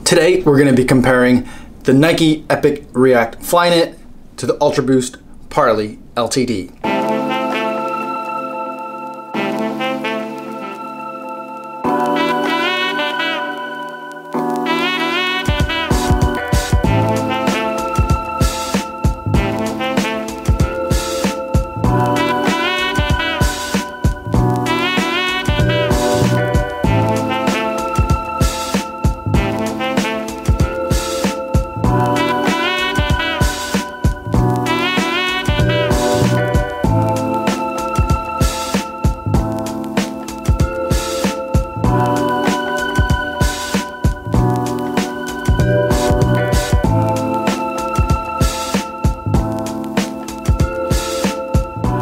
Today we're going to be comparing the Nike Epic React Flyknit to the Ultraboost Parley LTD.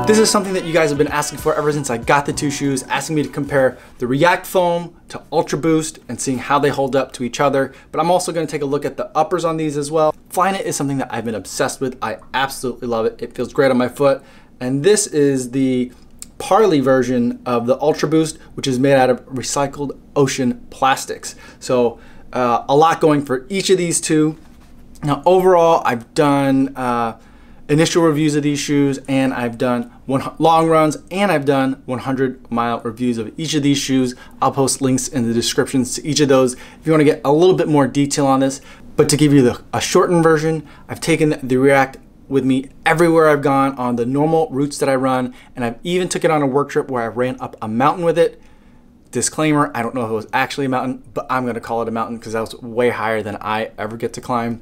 This is something that you guys have been asking for ever since I got the two shoes, asking me to compare the React foam to Ultraboost and seeing how they hold up to each other. But I'm also going to take a look at the uppers on these as well. Flyknit is something that I've been obsessed with. I absolutely love it. It feels great on my foot. And this is the Parley version of the Ultraboost, which is made out of recycled ocean plastics. So a lot going for each of these two. Now overall, I've done initial reviews of these shoes, and I've done long runs, and I've done 100-mile reviews of each of these shoes. I'll post links in the descriptions to each of those if you want to get a little bit more detail on this. But to give you a shortened version, I've taken the React with me everywhere I've gone on the normal routes that I run, and I've even took it on a work trip where I ran up a mountain with it. Disclaimer, I don't know if it was actually a mountain, but I'm going to call it a mountain because that was way higher than I ever get to climb.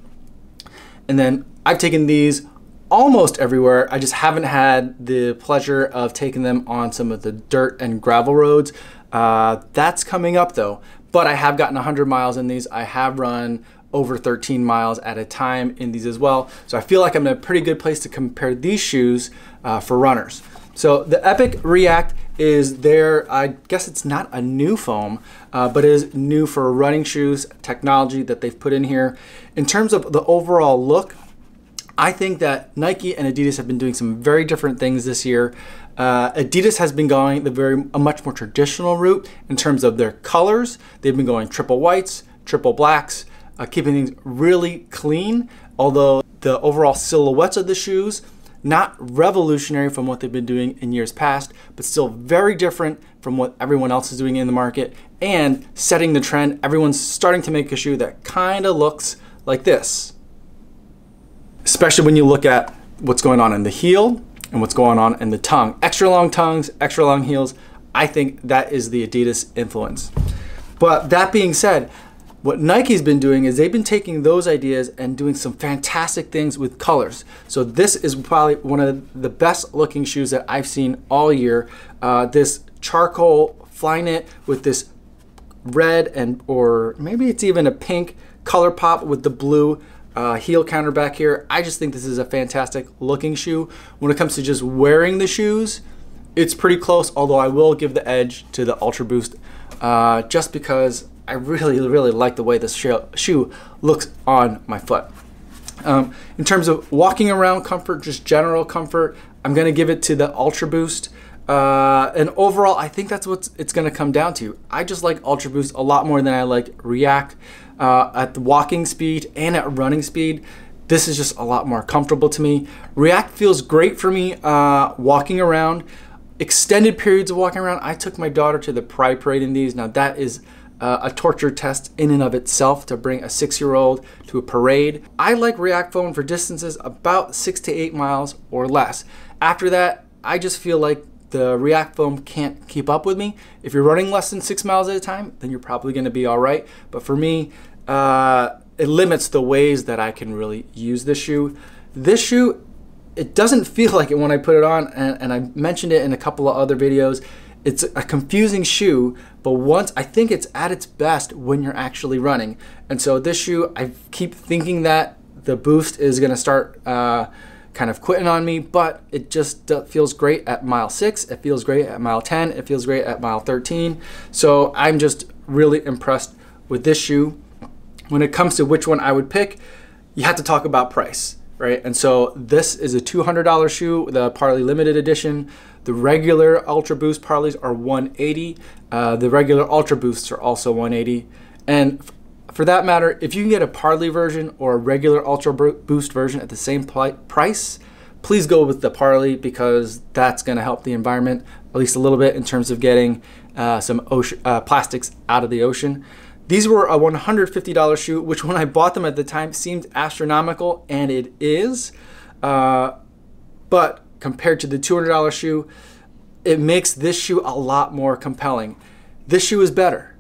And then I've taken these almost everywhere. I just haven't had the pleasure of taking them on some of the dirt and gravel roads. That's coming up though, but I have gotten 100 miles in these. I have run over 13 miles at a time in these as well. So I feel like I'm in a pretty good place to compare these shoes for runners. So the Epic React is their, I guess it's not a new foam, but it is new for running shoes technology that they've put in here. In terms of the overall look, I think that Nike and Adidas have been doing some very different things this year. Adidas has been going a much more traditional route in terms of their colors. They've been going triple whites, triple blacks, keeping things really clean. Although the overall silhouettes of the shoes, not revolutionary from what they've been doing in years past, but still very different from what everyone else is doing in the market and setting the trend. Everyone's starting to make a shoe that kind of looks like this. Especially when you look at what's going on in the heel and what's going on in the tongue. Extra long tongues, extra long heels. I think that is the Adidas influence. But that being said, what Nike's been doing is they've been taking those ideas and doing some fantastic things with colors. So this is probably one of the best looking shoes that I've seen all year. This charcoal Flyknit with this red or maybe it's even a pink color pop with the blue heel counter back here. I just think this is a fantastic looking shoe. When it comes to just wearing the shoes, it's pretty close, although I will give the edge to the Ultraboost just because I really like the way this shoe looks on my foot. In terms of walking around comfort, just general comfort, I'm going to give it to the Ultraboost. And overall, I think that's what it's going to come down to. I just like Ultraboost a lot more than I like React. At the walking speed and at running speed, this is just a lot more comfortable to me. React feels great for me walking around. Extended periods of walking around. I took my daughter to the Pride Parade in these. Now that is a torture test in and of itself to bring a 6-year-old to a parade. I like React foam for distances about 6 to 8 miles or less. After that, I just feel like the React foam can't keep up with me. If you're running less than 6 miles at a time, then you're probably going to be all right. But for me, it limits the ways that I can really use this shoe. This shoe, it doesn't feel like it when I put it on, and I mentioned it in a couple of other videos. It's a confusing shoe, but I think it's at its best when you're actually running. And so this shoe, I keep thinking that the boost is going to start kind of quitting on me, but it just feels great at mile 6, it feels great at mile 10, it feels great at mile 13. So I'm just really impressed with this shoe. When it comes to which one I would pick, you have to talk about price, right? And so this is a $200 shoe, the Parley limited edition. The regular Ultraboost Parleys are $180. The regular Ultraboosts are also $180. And For that matter, if you can get a Parley version or a regular Ultraboost version at the same price, please go with the Parley, because that's going to help the environment at least a little bit in terms of getting some plastics out of the ocean. These were a $150 shoe, which when I bought them at the time seemed astronomical, and it is. But compared to the $200 shoe, it makes this shoe a lot more compelling. This shoe is better.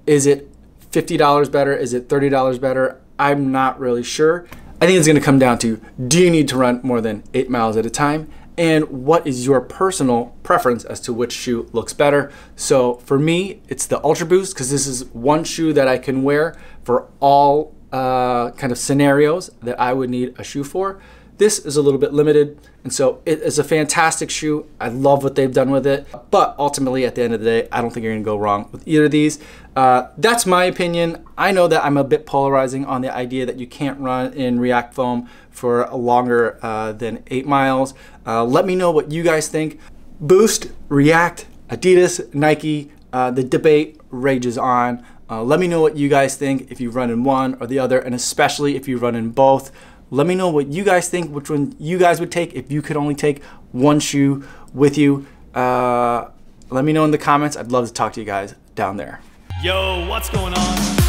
Is it $50 better? Is it $30 better? I'm not really sure. I think it's going to come down to, do you need to run more than 8 miles at a time? And what is your personal preference as to which shoe looks better? So for me, it's the Ultraboost, because this is one shoe that I can wear for all kind of scenarios that I would need a shoe for. This is a little bit limited, and so it is a fantastic shoe. I love what they've done with it, but ultimately at the end of the day, I don't think you're gonna go wrong with either of these. That's my opinion. I know that I'm a bit polarizing on the idea that you can't run in React foam for longer than 8 miles. Let me know what you guys think. Boost, React, Adidas, Nike, the debate rages on. Let me know what you guys think if you run in one or the other, and especially if you run in both. Let me know what you guys think, which one you guys would take if you could only take one shoe with you. Let me know in the comments. I'd love to talk to you guys down there. Yo, what's going on?